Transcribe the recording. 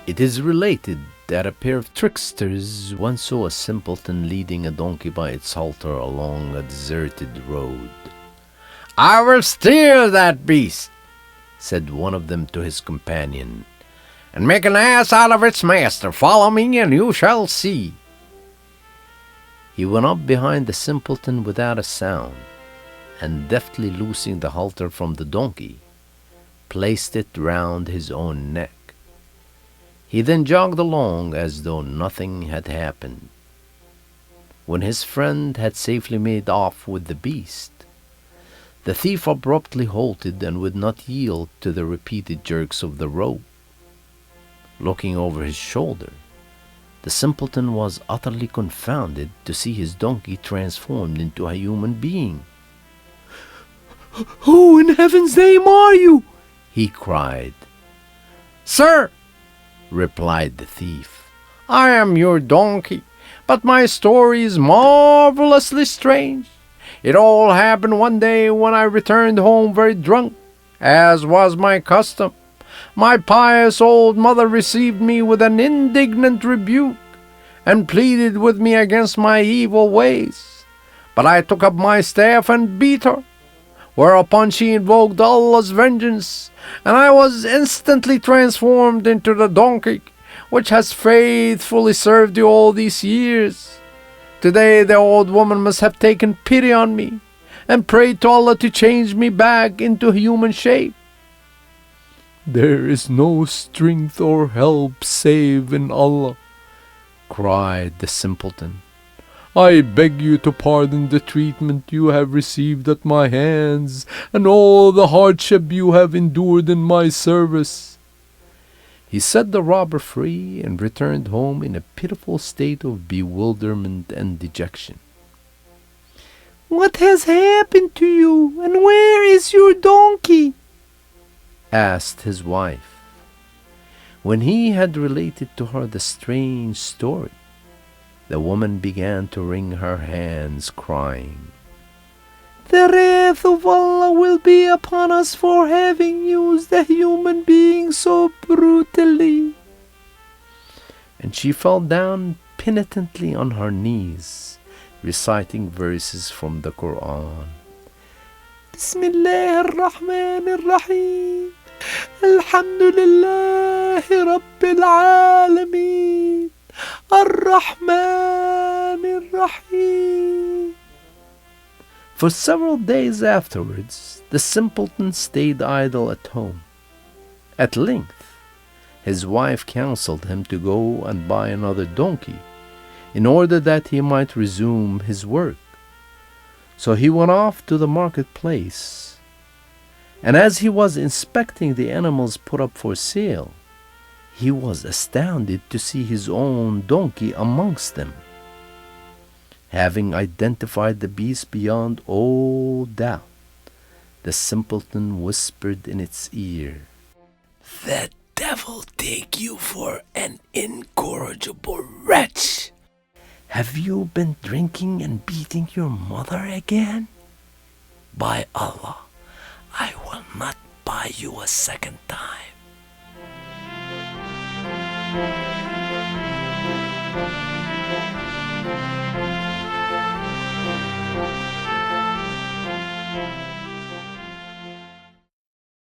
It is related that a pair of tricksters once saw a simpleton leading a donkey by its halter along a deserted road. "I will steer that beast," said one of them to his companion, "and make an ass out of its master. Follow me, and you shall see." He went up behind the simpleton without a sound, and deftly loosing the halter from the donkey, placed it round his own neck. He then jogged along as though nothing had happened. When his friend had safely made off with the beast, the thief abruptly halted and would not yield to the repeated jerks of the rope. Looking over his shoulder, the simpleton was utterly confounded to see his donkey transformed into a human being. "Who in heaven's name are you?" he cried. "Sir," replied the thief, "I am your donkey, but my story is marvelously strange. It all happened one day when I returned home very drunk, as was my custom. My pious old mother received me with an indignant rebuke, and pleaded with me against my evil ways. But I took up my staff and beat her, whereupon she invoked Allah's vengeance, and I was instantly transformed into the donkey, which has faithfully served you all these years. Today the old woman must have taken pity on me, and prayed to Allah to change me back into human shape." "There is no strength or help save in Allah," cried the simpleton. "I beg you to pardon the treatment you have received at my hands, and all the hardship you have endured in my service." He set the robber free and returned home in a pitiful state of bewilderment and dejection. "What has happened to you, and where is your donkey?" asked his wife. When he had related to her the strange story, the woman began to wring her hands, crying, "The wrath of Allah will be upon us for having used a human being so brutally." And she fell down penitently on her knees, reciting verses from the Quran. "Bismillah ar-Rahman ar-Rahim. Alhamdulillahi Rabbil Alameen. Ar-Rahman ar-Rahim." For several days afterwards, the simpleton stayed idle at home. At length, his wife counseled him to go and buy another donkey, in order that he might resume his work. So he went off to the marketplace, and as he was inspecting the animals put up for sale, he was astounded to see his own donkey amongst them. Having identified the beast beyond all doubt, the simpleton whispered in its ear, "The devil take you for an incorrigible wretch! Have you been drinking and beating your mother again? By Allah, I will not buy you a second time."